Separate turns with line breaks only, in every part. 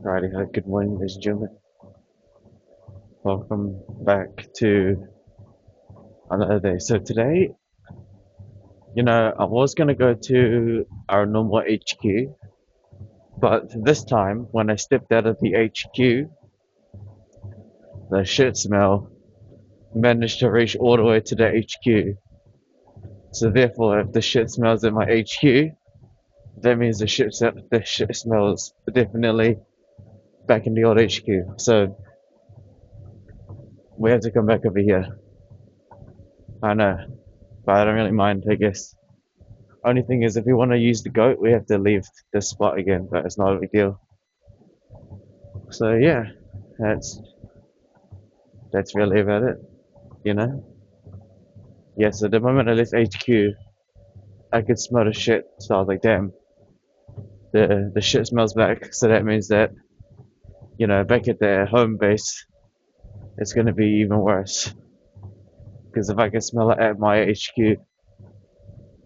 Righty ho, good morning, ladies and gentlemen. Welcome back to another day. So today, I was gonna go to our normal HQ, but this time when I stepped out of the HQ, the shit smell managed to reach all the way to the HQ. So therefore, if the shit smells at my HQ, that means the shit smells definitely back in the old HQ. So we have to come back over here. I know, but I don't really mind, I guess. Only thing is, if we want to use the goat, we have to leave this spot again, but it's not a big deal. So yeah, that's that's really about it, you know. Yeah. So the moment I left HQ, I could smell the shit. So I was like, damn, the shit smells back. So that means that back at their home base, it's gonna be even worse. Because if I can smell it at my HQ,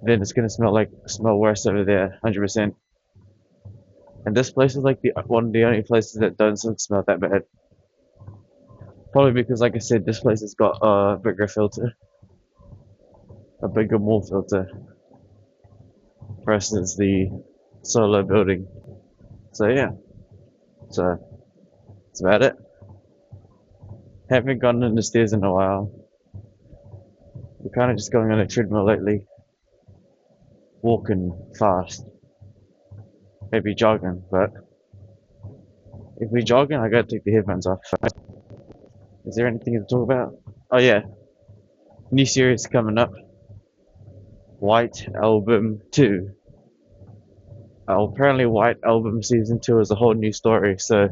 then it's gonna smell worse over there, 100%. And this place is like the one of the only places that doesn't smell that bad. Probably because, like I said, this place has got a bigger filter, a bigger more filter versus the solo building. So yeah, so that's about it. Haven't gone in the stairs in a while. We're kind of just going on a treadmill lately, walking fast, maybe jogging. But if we jogging, I gotta take the headphones off. Is there anything to talk about? Oh yeah, new series coming up. White Album 2. Apparently White Album Season 2 is a whole new story, so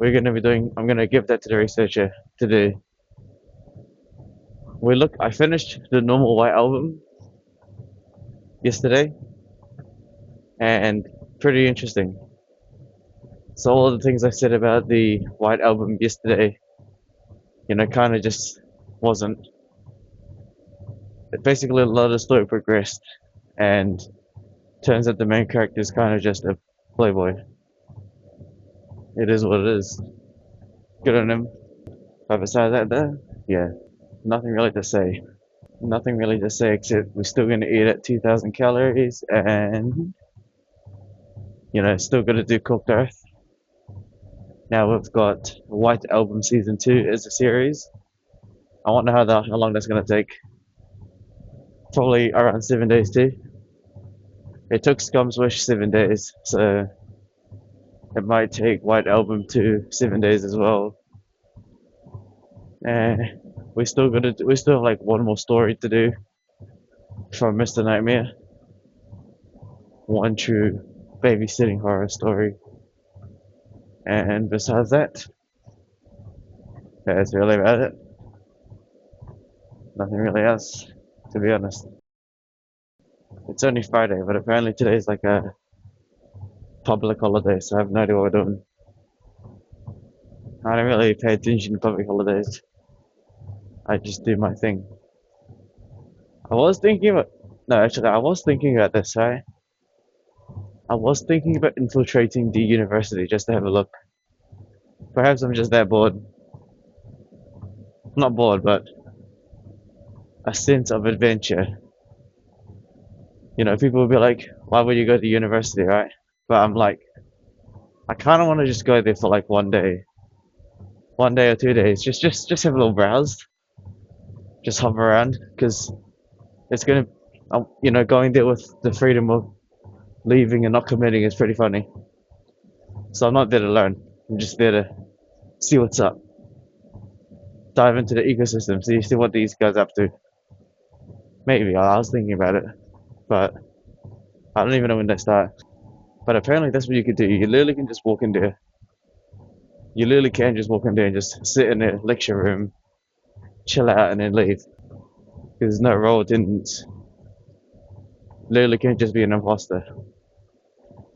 I'm gonna give that to the researcher to do. I finished the normal White Album yesterday, and pretty interesting. So all of the things I said about the White Album yesterday, kind of just wasn't. Basically, a lot of the story progressed, and turns out the main character is kind of just a playboy. It is what it is. Good on him. But besides that, though, yeah, nothing really to say. Nothing really to say except we're still gonna eat at 2,000 calories, and still gonna do Cooked Earth. Now we've got White Album Season 2 as a series. I wonder how long that's gonna take. Probably around 7 days too. It took Scum's Wish 7 days, so it might take White Album 2 7 days as well. And we still have like one more story to do from Mr. Nightmare. One true babysitting horror story. And besides that, that's really about it. Nothing really else, to be honest. It's only Friday, but apparently today's like a public holiday, so I have no idea what we're doing. I don't really pay attention to public holidays. I just do my thing. I was thinking about no, actually, I was thinking about this. Right? I was thinking about infiltrating the university just to have a look. Perhaps I'm just that bored. Not bored, but a sense of adventure. People will be like, "Why would you go to university?" Right? But I'm like, I kind of want to just go there for like 1 day or 2 days. Just have a little browse, just hop around, because it's gonna, going there with the freedom of leaving and not committing is pretty funny. So I'm not there to learn. I'm just there to see what's up, dive into the ecosystem, see what these guys are up to. Maybe I was thinking about it, but I don't even know when they start. But apparently that's what you could do. You literally can just walk in there. You literally can just walk in there and just sit in the lecture room, chill out, and then leave. Because there's no role attendance. Literally can just be an imposter.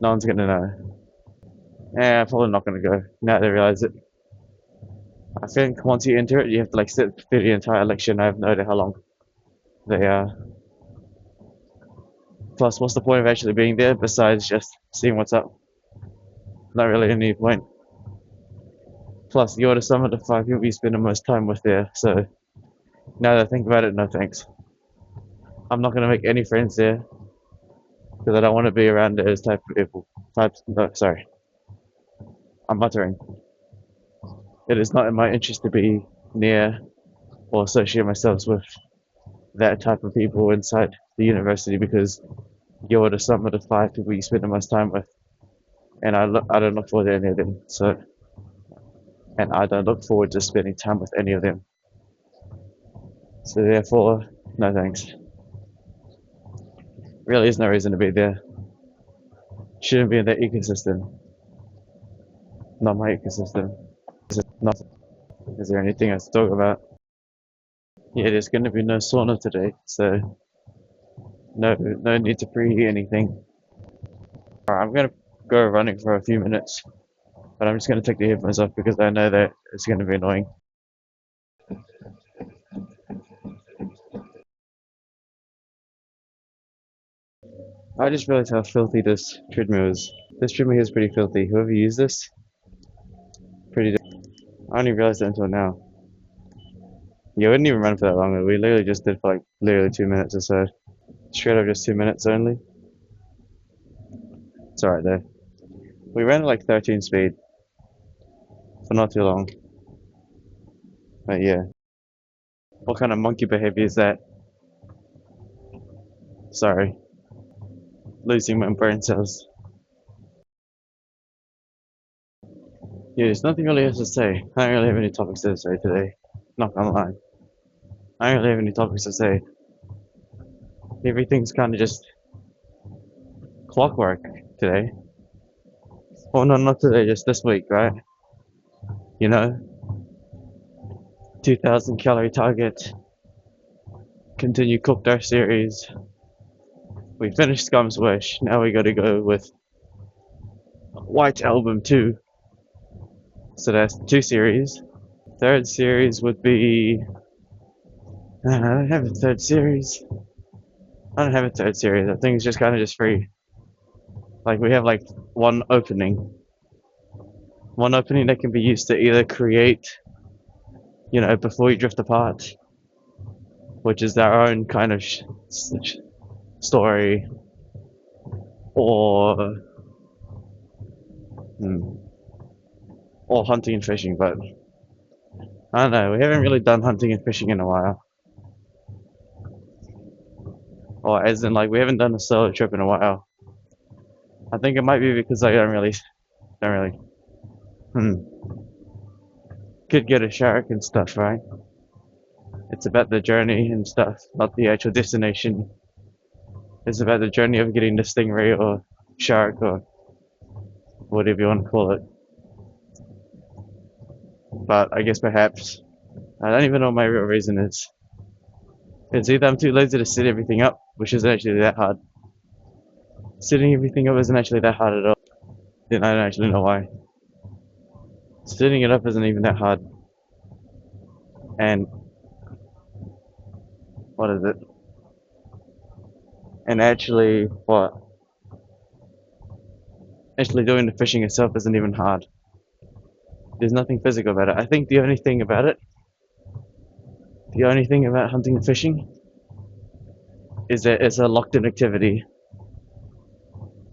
No one's gonna know. Yeah, probably not gonna go. Now they realize it. I think once you enter it, you have to like sit through the entire lecture, and I have no idea how long they are. Plus, what's the point of actually being there besides just seeing what's up? not really any point. Plus, you're the sum of the 5 people you spend the most time with there. So now that I think about it, no thanks. I'm not gonna make any friends there because I don't want to be around those type of people. Types. No, sorry, I'm muttering. It is not in my interest to be near or associate myself with that type of people inside the university because you're the sum of the 5 people you spend the most time with, and I don't look forward to any of them. So, and I don't look forward to spending time with any of them. So therefore, no thanks. Really, is no reason to be there. Shouldn't be in that ecosystem. Not my ecosystem. Not. Is there anything else to talk about? Yeah, there's going to be no sauna today, so no need to preheat anything. Alright, I'm gonna go running for a few minutes, but I'm just gonna take the headphones off because I know that it's gonna be annoying. I just realized how filthy this treadmill is. This treadmill is pretty filthy. Whoever used this, pretty. I only realized that until now. Yeah, we didn't even run for that long. We literally just did for like literally 2 minutes or so. Straight up just 2 minutes only. It's alright though. We ran at like 13 speed for not too long. But yeah. What kind of monkey behavior is that? Sorry. Losing my brain cells. Yeah, there's nothing really else to say. I don't really have any topics to say today. Not gonna lie. I don't really have any topics to say. Everything's kind of just clockwork today. Well, no, not today, just this week, right? You know, 2,000 calorie target. Continue cooked our series. We finished Scum's Wish. Now we gotta go with White Album 2. So that's 2 series. Third series would be. I don't have a third series. I don't have a third series. I think it's just kind of just free. Like we have like one opening. One opening that can be used to either create, before you drift apart, which is our own kind of story, or hmm, or hunting and fishing. But I don't know. We haven't really done hunting and fishing in a while, or as in like we haven't done a solo trip in a while. I think it might be because I don't really, hmm, could get a shark and stuff, right? It's about the journey and stuff, not the actual destination. It's about the journey of getting the stingray or shark or whatever you want to call it. But I guess perhaps I don't even know what my real reason is. It's either I'm too lazy to set everything up, which isn't actually that hard. Setting everything up isn't actually that hard at all. Then I don't actually know why. Setting it up isn't even that hard. And what is it? And actually, what? Actually doing the fishing itself isn't even hard. There's nothing physical about it. I think the only thing about hunting and fishing is that it's a locked in activity.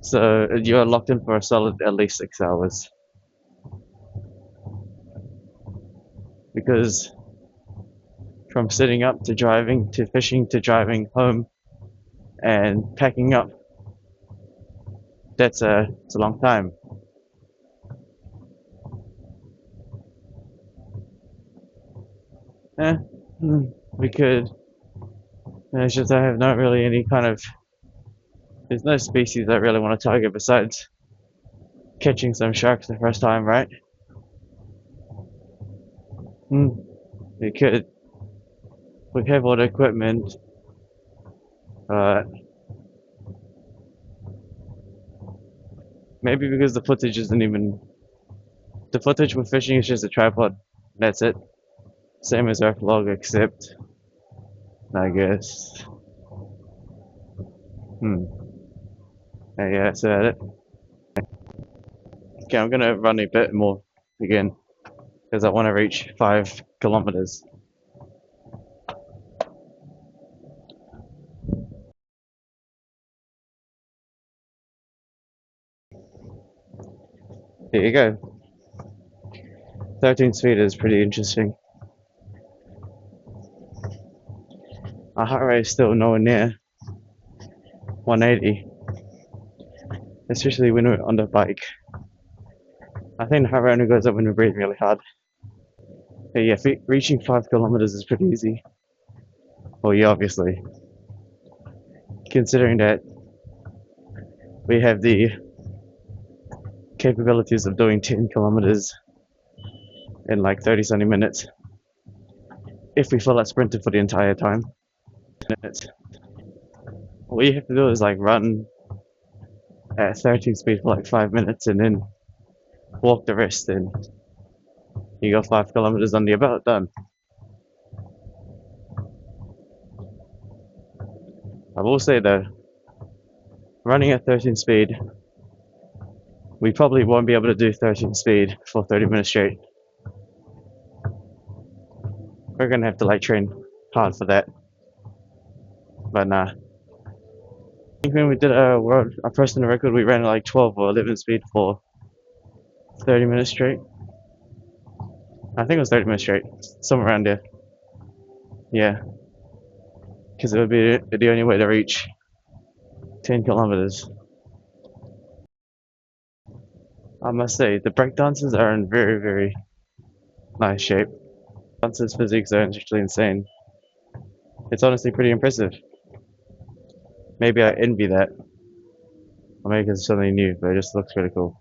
So you're locked in for a solid at least 6 hours. Because from sitting up to driving to fishing to driving home and packing up, it's a long time. Eh, we could. It's just I have not really any kind of. There's no species I really want to target besides catching some sharks the first time, right? Hmm. We could. We have all the equipment, but maybe because the footage isn't even. The footage with fishing is just a tripod. That's it. Same as our vlog, except I guess. Hmm. I guess that it. Okay, I'm gonna run a bit more again because I want to reach 5 kilometers. Here you go. 13 speed is pretty interesting. Our heart rate is still nowhere near 180, especially when we're on the bike. I think the heart rate only goes up when we breathe really hard. But yeah, reaching 5 kilometers is pretty easy. Well, yeah, obviously, considering that we have the capabilities of doing 10 kilometers in like 30 something minutes if we feel like sprinting for the entire time. All you have to do is like run at 13 speed for like 5 minutes and then walk the rest, and you got 5 kilometers under your belt, done. I will say though, running at 13 speed, we probably won't be able to do 13 speed for 30 minutes straight. We're gonna have to like train hard for that. But nah. I think when we did our personal record, we ran at like 12 or 11 speed for 30 minutes straight. I think it was 30 minutes straight, somewhere around there. Yeah, because it would be the only way to reach 10 kilometers. I must say, the breakdancers are in very, very nice shape. Dancers' physiques are actually insane. It's honestly pretty impressive. Maybe I envy that, or maybe it's something new, but it just looks really cool.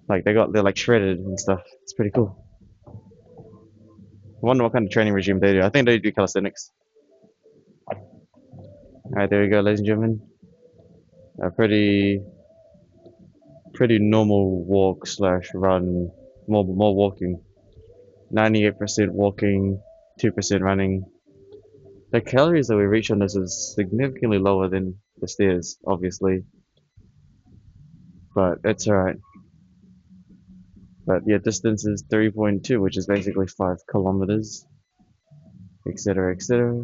Like they're like shredded and stuff. It's pretty cool. I wonder what kind of training regime they do. I think they do calisthenics. Alright, there we go, ladies and gentlemen. A pretty normal walk slash run. More walking. 98% walking, 2% running. The calories that we reach on this is significantly lower than the stairs, obviously, but it's alright. But yeah, distance is 3.2, which is basically 5 kilometers, etc., etc.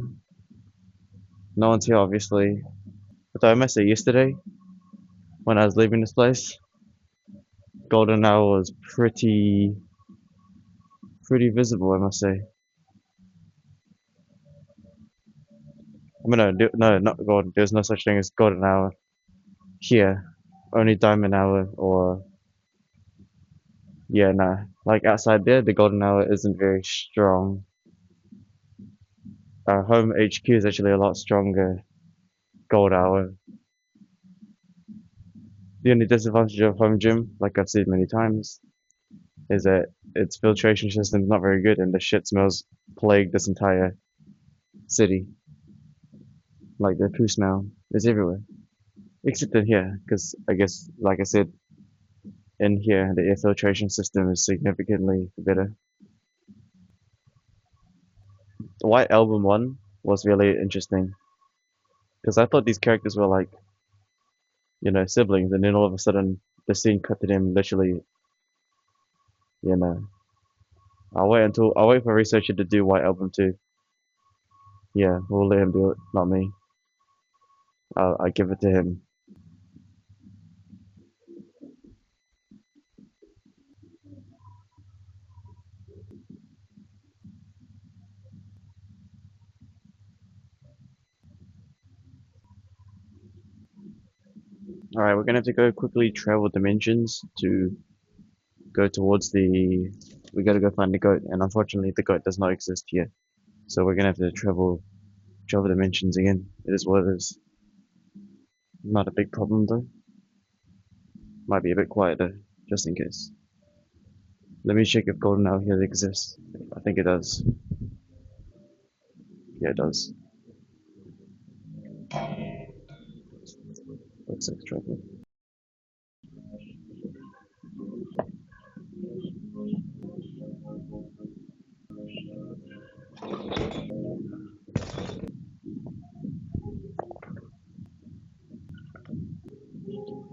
No one's here, obviously. But I must say, yesterday, when I was leaving this place, golden hour was pretty visible, I must say. I mean, no, not golden. There's no such thing as golden hour here. Only diamond hour or yeah, nah. Like outside there, the golden hour isn't very strong. Our home HQ is actually a lot stronger gold hour. The only disadvantage of home gym, like I've said many times, is that its filtration system is not very good and the shit smells plague this entire city. Like the poo smell is everywhere. Except in here, because I guess, like I said, in here the air filtration system is significantly better. The White Album one was really interesting because I thought these characters were like, siblings, and then all of a sudden the scene cut to them literally, you know. I'll wait for a researcher to do White Album 2. Yeah, we'll let him do it, not me. I give it to him. Alright, we're gonna have to go quickly travel dimensions to go towards the. We gotta go find the goat, and unfortunately, the goat does not exist here. So we're gonna have to travel dimensions again. It is what it is. Not a big problem though. Might be a bit quiet though, just in case. Let me check if Golden Owl here exists. I think it does. Yeah, it does. Looks like trouble.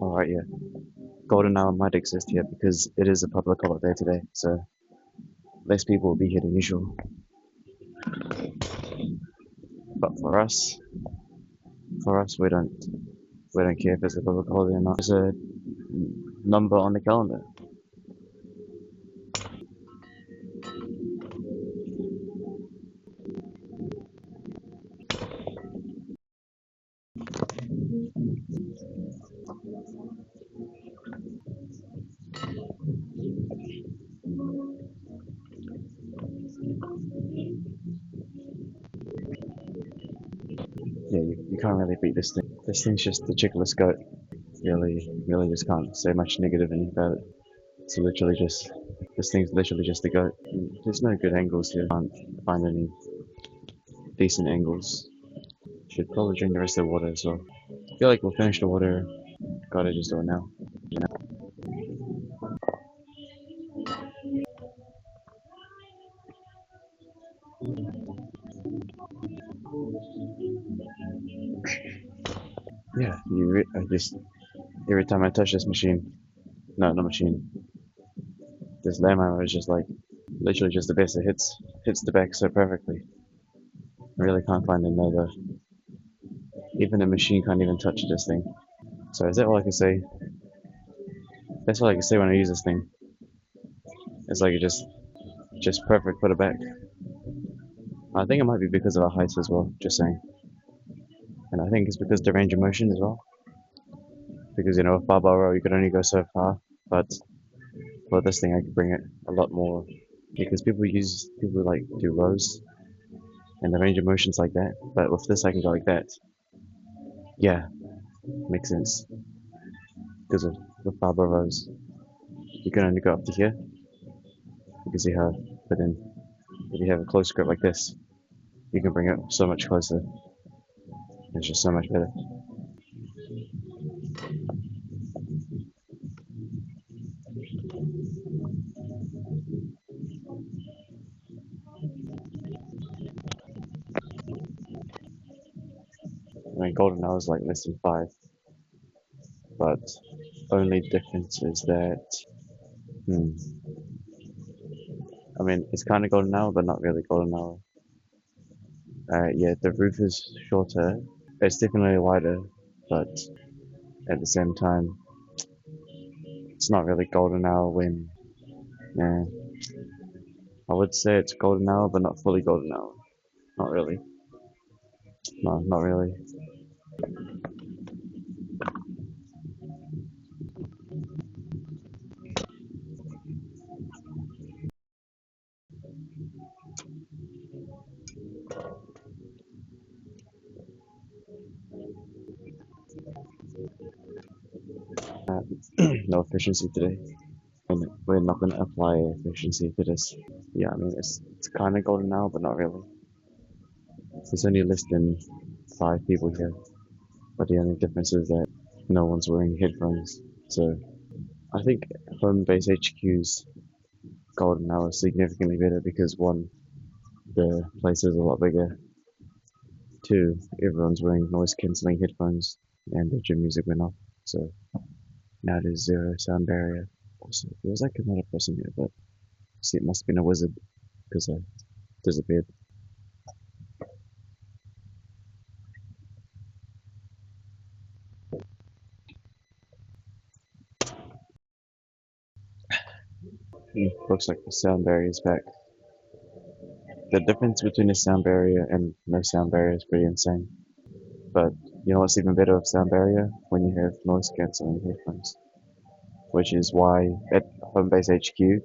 Alright, yeah. golden hour might exist here because it is a public holiday today, so less people will be here than usual. But for us, we don't care if it's a public holiday or not. There's a number on the calendar. Yeah, you can't really beat this thing. This thing's just the chickless goat. Really just can't say much negative about it. It's literally just, this thing's literally just a goat. There's no good angles here. Can't find any decent angles. Should probably drink the rest of the water as well. I feel like we'll finish the water. Gotta just do it now. Yeah, I just, every time I touch this machine, no, not machine, this landmine is just like, literally just the best. It hits the back so perfectly. I really can't find another, even a machine can't even touch this thing. So is that all I can say? That's all I can say when I use this thing. It's like it just perfect for the back. I think it might be because of our height as well, just saying. And I think it's because the range of motion as well. Because with barbell row you could only go so far, but for this thing I could bring it a lot more. Because people like do rows and the range of motion's like that, but with this I can go like that. Yeah, makes sense. Because with barbell rows you can only go up to here. You can see how, but then if you have a close grip like this, you can bring it so much closer. It's just so much better. I mean, golden hour is like less than 5, but only difference is that, hmm, I mean, it's kind of golden hour, but not really golden hour. Yeah, the roof is shorter. It's definitely wider, but at the same time, it's not really golden hour when, yeah, I would say it's golden hour, but not fully golden hour. Not really. No, not really. No efficiency today. And we're not going to apply efficiency to this. Yeah, I mean, it's kind of golden hour, but not really. There's only less than 5 people here, but the only difference is that no one's wearing headphones. So I think home base HQ's golden hour is significantly better because one, the place is a lot bigger. Two, everyone's wearing noise cancelling headphones and the gym music went off. So now there's zero sound barrier. Also, there was like another person here, but see, it must have been a wizard because I disappeared. Looks like the sound barrier is back. The difference between a sound barrier and no sound barrier is pretty insane. But you know what's even better with sound barrier? When you have noise cancelling headphones. Which is why at Homebase HQ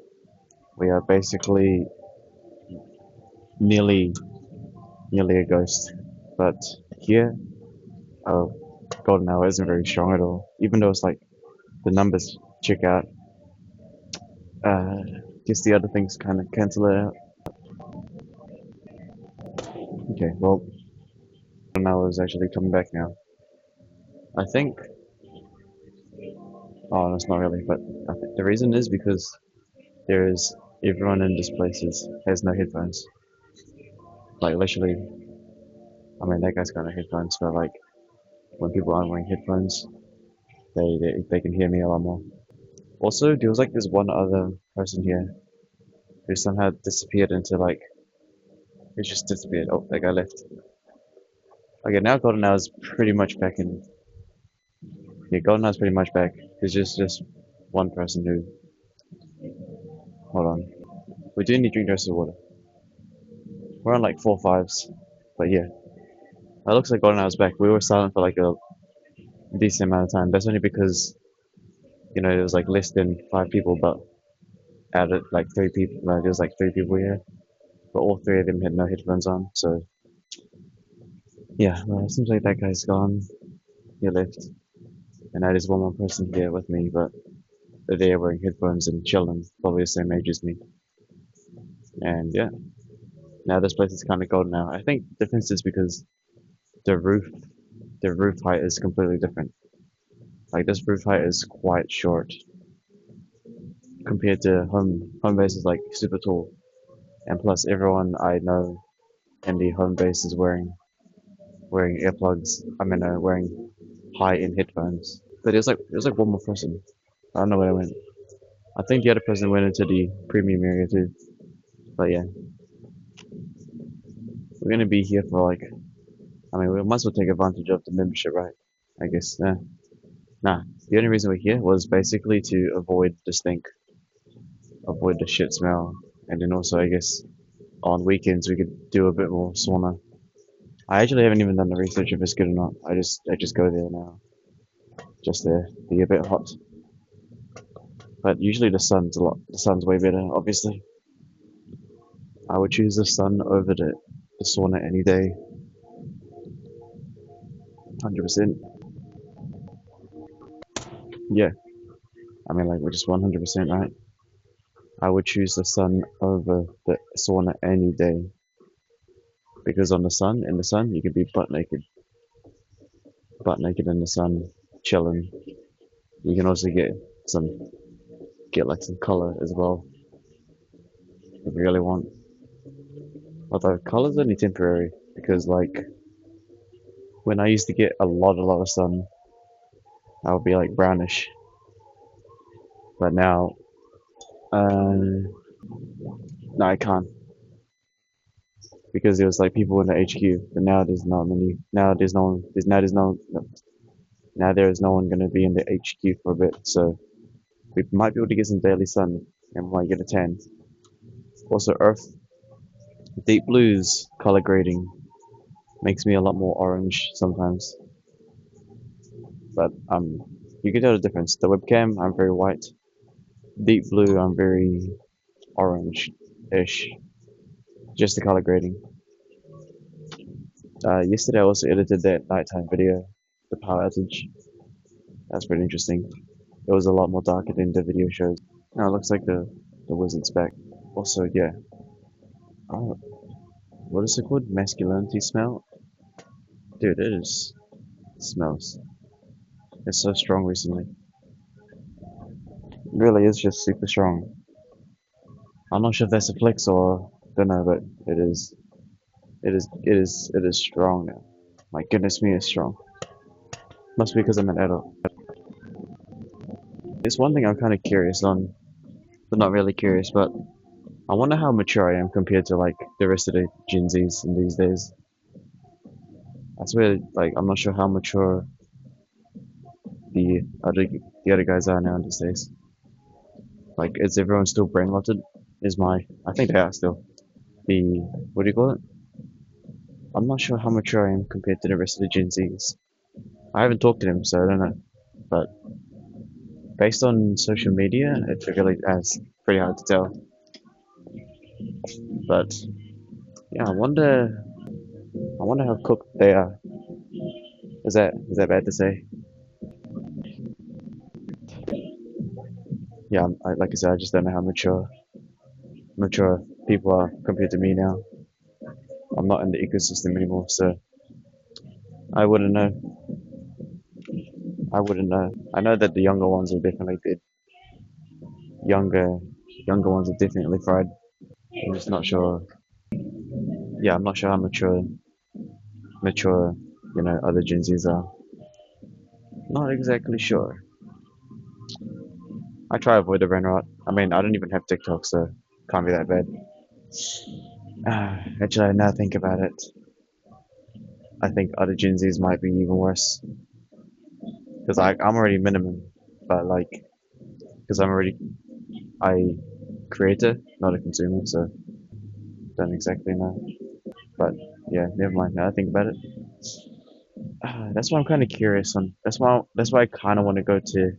we are basically nearly nearly a ghost. But here, oh, Golden Hour isn't very strong at all. Even though it's like the numbers check out. Guess the other things kind of cancel it out. Okay, well, Golden Hour is actually coming back now. I think. Oh, that's not really. But I think the reason is because there is everyone in this place has no headphones. Like literally, I mean that guy's got no headphones, but like when people aren't wearing headphones, they can hear me a lot more. Also, there was like this one other person here who somehow disappeared into like, he just disappeared. Oh, that guy left. Okay, now Golden Hour is pretty much back in. Yeah, Golden Hour is pretty much back. There's just one person who. Hold on. We do need to drink the rest of the water. We're on like 4 5s. But yeah. It looks like Golden Hour's back. We were silent for like a decent amount of time. That's only because, there was like less than 5 people, but out of like 3 people, like, there was like 3 people here. But all 3 of them had no headphones on. So yeah, well, it seems like that guy's gone. He left. And now there's one more person here with me, but they're there wearing headphones and chilling, probably the same age as me. And yeah, now this place is kind of golden now. I think the difference is because the roof, the roof height is completely different. Like this roof height is quite short compared to home base is like super tall. And plus everyone I know in the home base is wearing earplugs. Wearing high-end headphones. But there's like one more person. I don't know where I went. I think the other person went into the premium area too. But yeah, we're gonna be here for like. We might as well take advantage of the membership, right? I guess. Nah. The only reason we're here was basically to avoid the stink, avoid the shit smell, and then also I guess on weekends we could do a bit more sauna. I actually haven't even done the research if it's good or not. I just go there now, just to be a bit hot. But usually the sun's way better, obviously. I would choose the sun over the sauna any day, 100%. Yeah, like we're just 100% right. I would choose the sun over the sauna any day because in the sun, you could be butt naked in the sun, chilling. You can also some get like some color as well if you really want. Although color's only temporary because like when I used to get a lot of sun, I would be like brownish. But now, no, I can't because there was like people in the HQ. But now there's not many. Now there's no one. Now there is no one going to be in the HQ for a bit. So we might be able to get some daily sun and might get a tan. Also, Earth deep blues color grading makes me a lot more orange sometimes. But you can tell the difference. The webcam, I'm very white. Deep blue, I'm very orange-ish. Just the color grading. Yesterday I also edited that nighttime video, the power outage. That's pretty interesting. It was a lot more darker than the video shows. Now it looks like the wizard's back. Also, yeah. Oh, what is it called? Masculinity smell? Dude, it smells. It's so strong recently. It really is just super strong. I'm not sure if that's a flex or don't know, but it is strong now. My goodness me, it's strong. Must be because I'm an adult. It's one thing I'm kind of curious on, but not really curious, but I wonder how mature I am compared to like the rest of the Gen Zs in these days. I swear, like I'm not sure how mature the other guys are now these days. Like, is everyone still brain rotted? I think they are still. The what do you call it? I'm not sure how mature I am compared to the rest of the Gen Zs. I haven't talked to them, so I don't know. But based on social media, it's pretty hard to tell. But yeah, I wonder how cooked they are. Is that bad to say? Yeah, like I said, I just don't know how mature people are compared to me now. I'm not in the ecosystem anymore, so I wouldn't know. I wouldn't know. I know that the younger ones are definitely dead. Younger, younger ones are definitely fried. I'm just not sure. Yeah, I'm not sure how mature, other Gen Zs are. Not exactly sure. I try to avoid the brain rot. I mean, I don't even have TikTok, so can't be that bad. Actually, now I think about it, I think other Gen Zs might be even worse. Because I'm already minimum, but like, because I'm already I creator, not a consumer, so don't exactly know. But yeah, never mind. Now I think about it. That's why I'm kind of curious on. That's why I kind of want to go to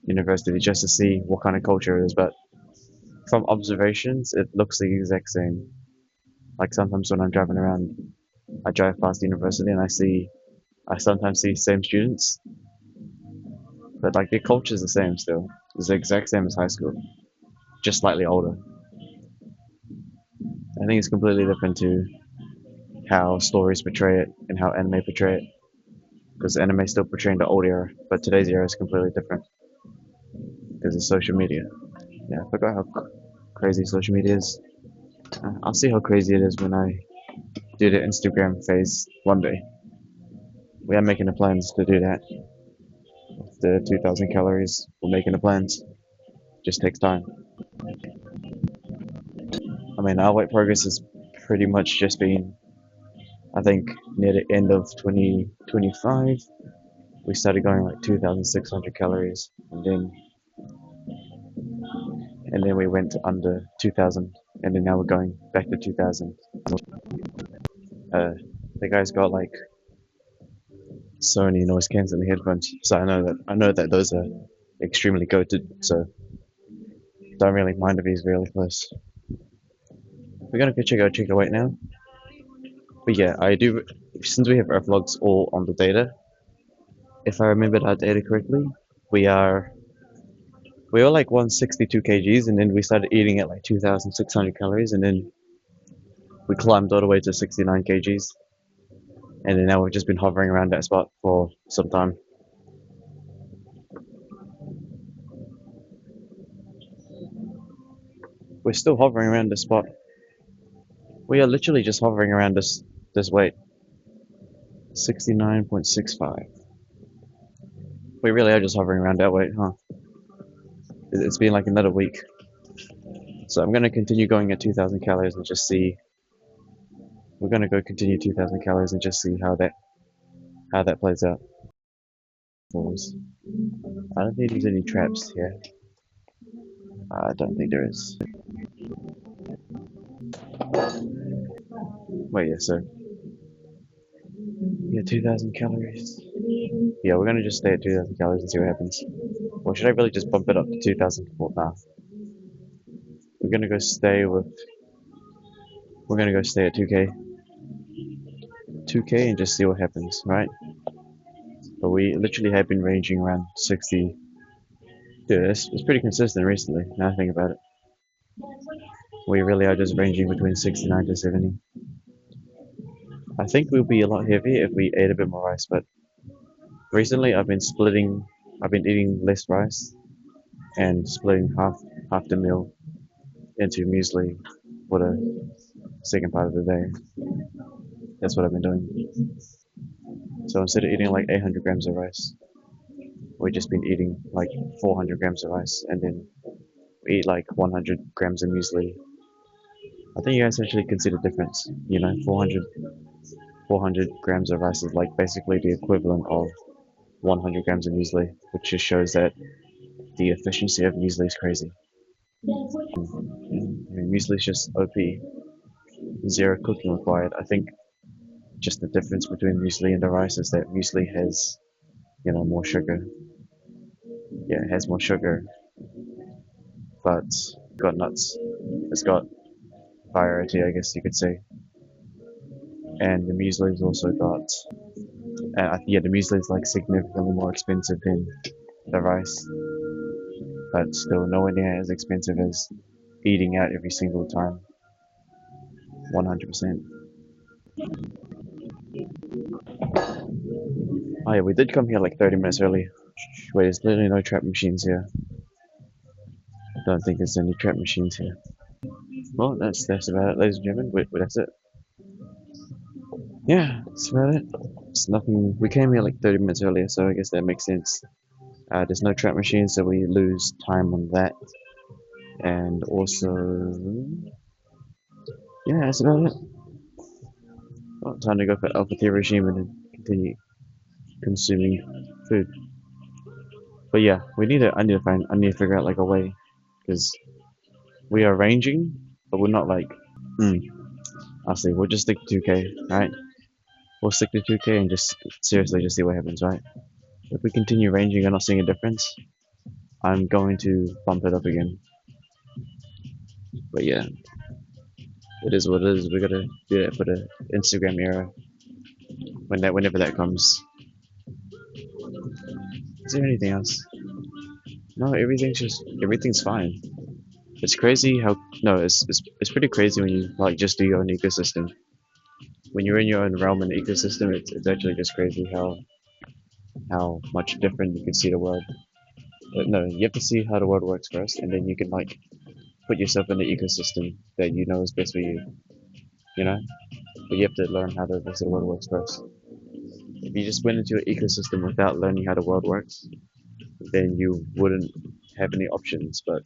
university just to see what kind of culture it is. But from observations, it looks the exact same. Like sometimes when I'm driving around, I drive past the university and I sometimes see same students, but like their culture is the same still. It's the exact same as high school, just slightly older. I think it's completely different to how stories portray it and how anime portray it. Because anime is still portraying the old era, but today's era is completely different because it's social media. Yeah, I forgot how crazy social media is. I'll see how crazy it is when I do the Instagram phase one day. We are making the plans to do that. The 2,000 calories, we're making the plans. Just takes time. I mean, our weight progress has pretty much just been, I think, near the end of 2025, we started going like 2,600 calories, and then we went to under 2,000, and then now we're going back to 2,000. The guy's got like Sony noise cancelling headphones, so I know that those are extremely goated, so don't really mind if he's really close. We're gonna go check the weight now. But yeah, I do. Since we have our vlogs all on the data, if I remembered our data correctly, we are we were like 162 kgs, and then we started eating at like 2,600 calories, and then we climbed all the way to 69 kgs, and then now we've just been hovering around that spot for some time. We're still hovering around this spot. We are literally just hovering around this weight, 69.65. We really are just hovering around that weight, huh? It's been like another week. So I'm gonna continue going at 2,000 calories and just see. We're gonna go continue 2,000 calories and just see how that plays out. Pause. I don't think there's any traps here. I don't think there is. Wait, yeah, so yeah, 2,000 calories. Yeah, we're gonna just stay at 2,000 calories and see what happens. Or should I really just bump it up to 2,000 for now? We're gonna go stay with. We're gonna go stay at 2K, 2K, and just see what happens, right? But we literally have been ranging around 60. Dude, it's pretty consistent recently. Now I think about it, we really are just ranging between 69 to 70. I think we'll be a lot heavier if we ate a bit more rice, but recently I've been eating less rice and splitting half the meal into muesli for the second part of the day. That's what I've been doing. So instead of eating like 800 grams of rice, we've just been eating like 400 grams of rice, and then we eat like 100 grams of muesli. I think you guys actually consider difference. 400 grams of rice is like basically the equivalent of 100 grams of muesli, which just shows that the efficiency of muesli is crazy. Muesli is just OP, zero cooking required. I think just the difference between muesli and the rice is that muesli has, more sugar. Yeah, it has more sugar, but it's got nuts. It's got variety, I guess you could say. And the muesli's also got, yeah, the muesli is like significantly more expensive than the rice, but still nowhere near as expensive as eating out every single time. 100%. Oh yeah, we did come here like 30 minutes early. Wait, there's literally no trap machines here. I don't think there's any trap machines here. Well, that's about it, ladies and gentlemen. Wait, that's it. Yeah, that's about it. It's nothing. We came here like 30 minutes earlier, so I guess that makes sense. There's no trap machines, so we lose time on that. And also, yeah, that's about it. Well, time to go for Alpha Tier regime and then continue consuming food. But yeah, I need to figure out like a way, because we are ranging, but we're not like, mm, I'll see, we'll just stick to 2K, right? We'll stick to 2K and just seriously just see what happens, right? If we continue ranging and not seeing a difference, I'm going to bump it up again. But yeah, it is what it is. We gotta do it for the Instagram era whenever that comes. Is there anything else? No, everything's fine. It's crazy how no, it's pretty crazy when you like just do your own ecosystem. When you're in your own realm and ecosystem, it's actually just crazy how much different you can see the world. No, you have to see how the world works first, and then you can like put yourself in the ecosystem that you know is best for you. You know, but you have to learn how the rest of the world works first. If you just went into an ecosystem without learning how the world works, then you wouldn't have any options. But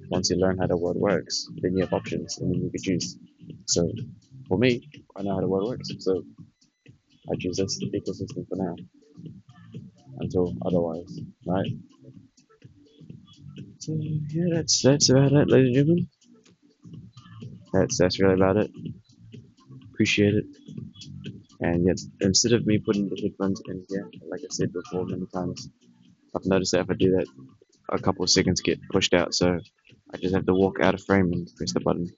once you learn how the world works, then you have options, and then you can choose. So for me, I know how the world works, so I choose this ecosystem for now until otherwise, right? So yeah, that's about it, ladies and gentlemen. That's really about it. Appreciate it. And yes, instead of me putting the headphones in here, like I said before many times, I've noticed that if I do that, a couple of seconds get pushed out, so I just have to walk out of frame and press the button.